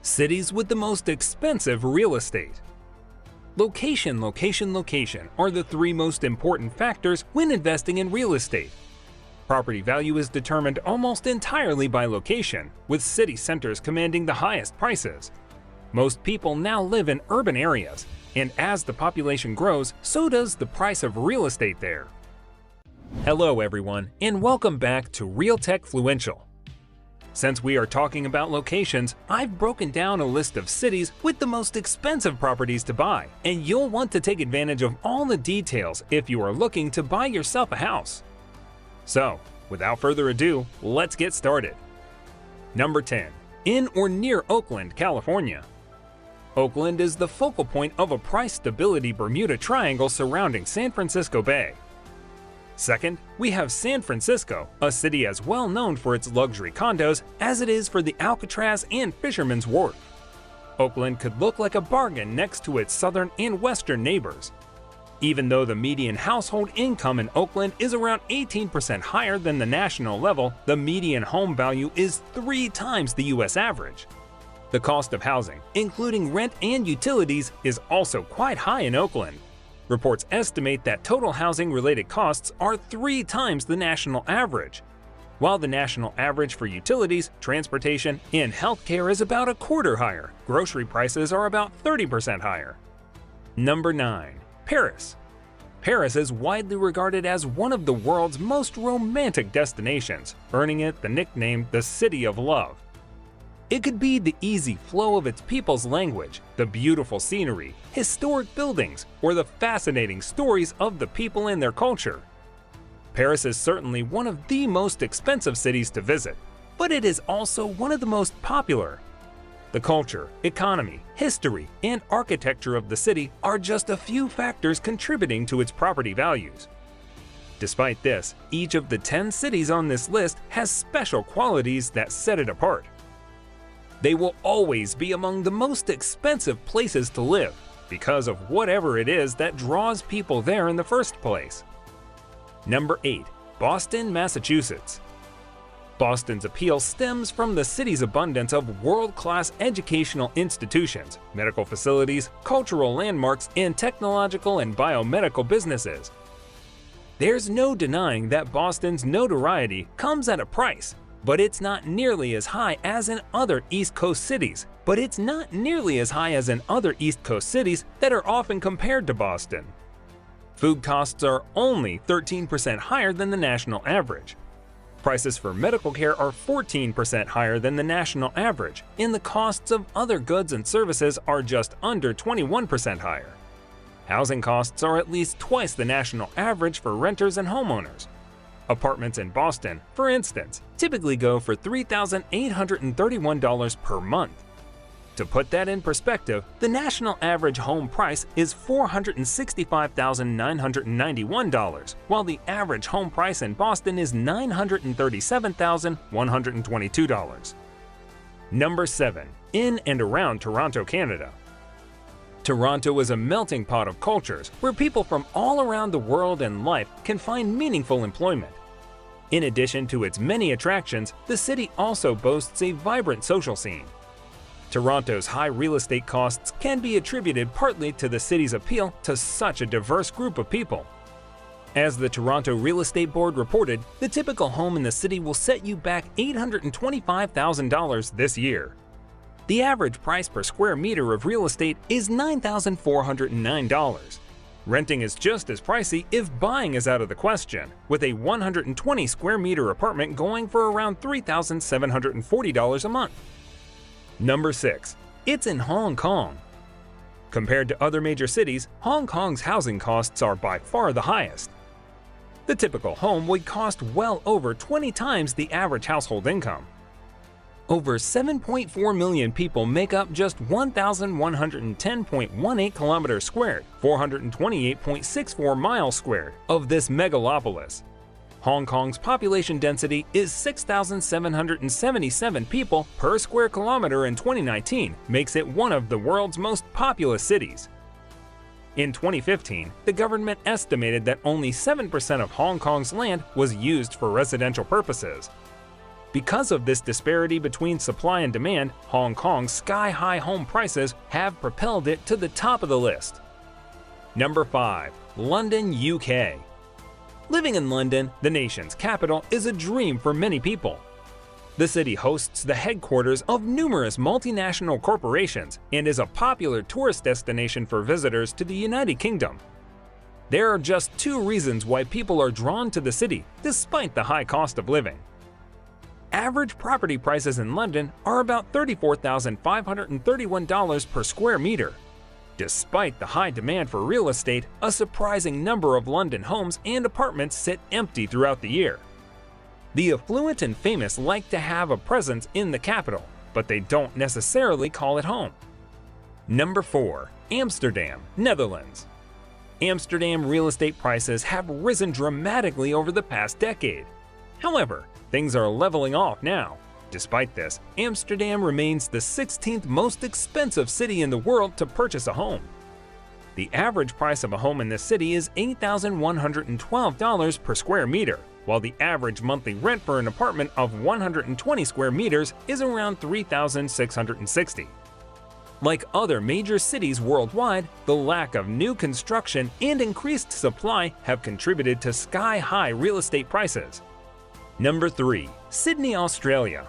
Cities with the most expensive real estate. Location, location, location are the three most important factors when investing in real estate. Property value is determined almost entirely by location, with city centers commanding the highest prices. Most people now live in urban areas, and as the population grows, so does the price of real estate there. Hello everyone, and welcome back to Real Techfluential. Since we are talking about locations, I've broken down a list of cities with the most expensive properties to buy, and you'll want to take advantage of all the details if you are looking to buy yourself a house. So, without further ado, let's get started. Number 10. In or near Oakland, California. Oakland is the focal point of a price stability Bermuda Triangle surrounding San Francisco Bay. Second, we have San Francisco, a city as well known for its luxury condos as it is for the Alcatraz and Fisherman's Wharf. Oakland could look like a bargain next to its southern and western neighbors. Even though the median household income in Oakland is around 18% higher than the national level, the median home value is 3 times the US average. The cost of housing, including rent and utilities, is also quite high in Oakland. Reports estimate that total housing-related costs are 3 times the national average. While the national average for utilities, transportation, and healthcare is about a quarter higher, grocery prices are about 30% higher. Number 9. Paris. Paris is widely regarded as one of the world's most romantic destinations, earning it the nickname the City of Love. It could be the easy flow of its people's language, the beautiful scenery, historic buildings, or the fascinating stories of the people and their culture. Paris is certainly one of the most expensive cities to visit, but it is also one of the most popular. The culture, economy, history, and architecture of the city are just a few factors contributing to its property values. Despite this, each of the 10 cities on this list has special qualities that set it apart. They will always be among the most expensive places to live because of whatever it is that draws people there in the first place. Number 8. Boston, Massachusetts. Boston's appeal stems from the city's abundance of world-class educational institutions, medical facilities, cultural landmarks, and technological and biomedical businesses. There's no denying that Boston's notoriety comes at a price. But it's not nearly as high as in other East Coast cities that are often compared to Boston. Food costs are only 13% higher than the national average. Prices for medical care are 14% higher than the national average, and the costs of other goods and services are just under 21% higher. Housing costs are at least twice the national average for renters and homeowners. Apartments in Boston, for instance, typically go for $3,831 per month. To put that in perspective, the national average home price is $465,991, while the average home price in Boston is $937,122. Number 7. In and around Toronto, Canada. Toronto is a melting pot of cultures where people from all around the world and life can find meaningful employment. In addition to its many attractions, the city also boasts a vibrant social scene. Toronto's high real estate costs can be attributed partly to the city's appeal to such a diverse group of people. As the Toronto Real Estate Board reported, the typical home in the city will set you back $825,000 this year. The average price per square meter of real estate is $9,409. Renting is just as pricey if buying is out of the question, with a 120 square meter apartment going for around $3,740 a month. Number 6. It's in Hong Kong. Compared to other major cities, Hong Kong's housing costs are by far the highest. The typical home would cost well over 20 times the average household income. Over 7.4 million people make up just 1,110.18 kilometers squared, 428.64 miles squared, of this megalopolis. Hong Kong's population density is 6,777 people per square kilometer in 2019, makes it one of the world's most populous cities. In 2015, the government estimated that only 7% of Hong Kong's land was used for residential purposes. Because of this disparity between supply and demand, Hong Kong's sky-high home prices have propelled it to the top of the list. Number 5. London, UK. Living in London, the nation's capital, is a dream for many people. The city hosts the headquarters of numerous multinational corporations and is a popular tourist destination for visitors to the United Kingdom. There are just 2 reasons why people are drawn to the city, despite the high cost of living. Average property prices in London are about $34,531 per square meter. Despite the high demand for real estate, a surprising number of London homes and apartments sit empty throughout the year. The affluent and famous like to have a presence in the capital, but they don't necessarily call it home. Number 4. Amsterdam, Netherlands. Amsterdam real estate prices have risen dramatically over the past decade. However, things are leveling off now. Despite this, Amsterdam remains the 16th most expensive city in the world to purchase a home. The average price of a home in this city is $8,112 per square meter, while the average monthly rent for an apartment of 120 square meters is around $3,660. Like other major cities worldwide, the lack of new construction and increased supply have contributed to sky-high real estate prices. Number 3. Sydney, Australia.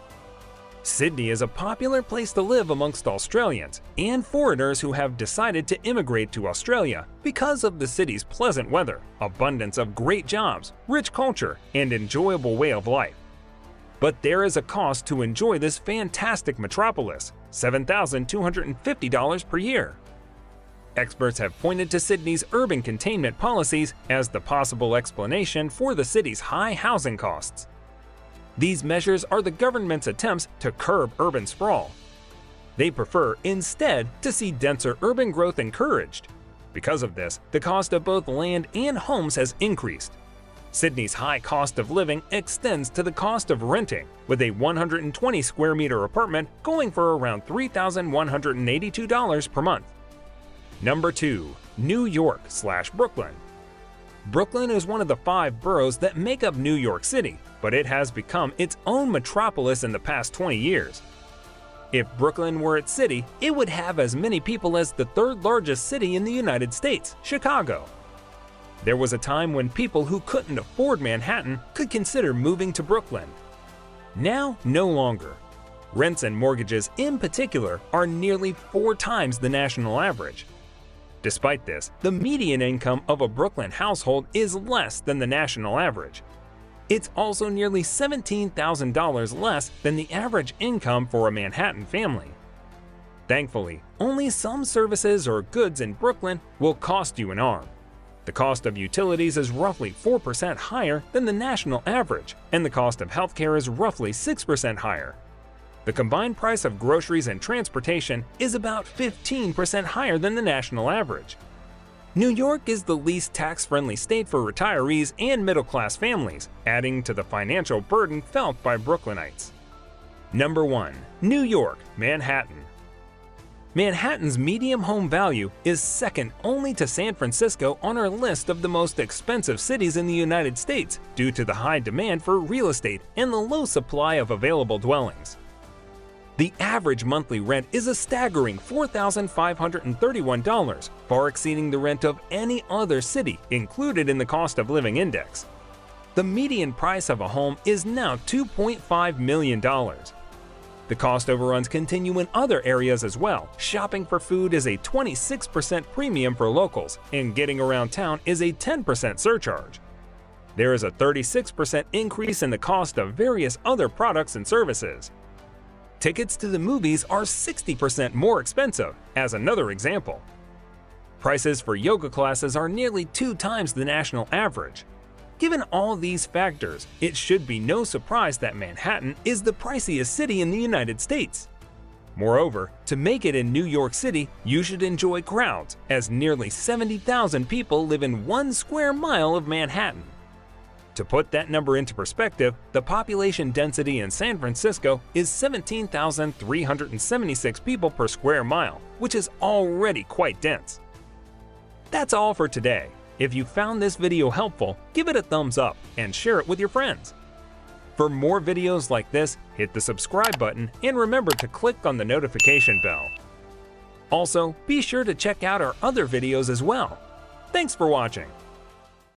Sydney is a popular place to live amongst Australians and foreigners who have decided to immigrate to Australia because of the city's pleasant weather, abundance of great jobs, rich culture, and enjoyable way of life. But there is a cost to enjoy this fantastic metropolis, $7,250 per year. Experts have pointed to Sydney's urban containment policies as the possible explanation for the city's high housing costs. These measures are the government's attempts to curb urban sprawl. They prefer, instead, to see denser urban growth encouraged. Because of this, the cost of both land and homes has increased. Sydney's high cost of living extends to the cost of renting, with a 120 square meter apartment going for around $3,182 per month. Number 2. New York/Brooklyn. Brooklyn is one of the 5 boroughs that make up New York City, but it has become its own metropolis in the past 20 years. If Brooklyn were its city, it would have as many people as the 3rd largest city in the United States, Chicago. There was a time when people who couldn't afford Manhattan could consider moving to Brooklyn. Now, no longer. Rents and mortgages in particular are nearly 4 times the national average. Despite this, the median income of a Brooklyn household is less than the national average. It's also nearly $17,000 less than the average income for a Manhattan family. Thankfully, only some services or goods in Brooklyn will cost you an arm. The cost of utilities is roughly 4% higher than the national average, and the cost of healthcare is roughly 6% higher. The combined price of groceries and transportation is about 15% higher than the national average. New York is the least tax-friendly state for retirees and middle-class families, adding to the financial burden felt by Brooklynites. Number 1. New York, Manhattan. Manhattan's median home value is second only to San Francisco on our list of the most expensive cities in the United States due to the high demand for real estate and the low supply of available dwellings. The average monthly rent is a staggering $4,531, far exceeding the rent of any other city included in the cost of living index. The median price of a home is now $2.5 million. The cost overruns continue in other areas as well. Shopping for food is a 26% premium for locals, and getting around town is a 10% surcharge. There is a 36% increase in the cost of various other products and services. Tickets to the movies are 60% more expensive, as another example. Prices for yoga classes are nearly 2 times the national average. Given all these factors, it should be no surprise that Manhattan is the priciest city in the United States. Moreover, to make it in New York City, you should enjoy crowds, as nearly 70,000 people live in 1 square mile of Manhattan. To put that number into perspective, the population density in San Francisco is 17,376 people per square mile, which is already quite dense. That's all for today. If you found this video helpful, give it a thumbs up and share it with your friends. For more videos like this, hit the subscribe button and remember to click on the notification bell. Also, be sure to check out our other videos as well. Thanks for watching.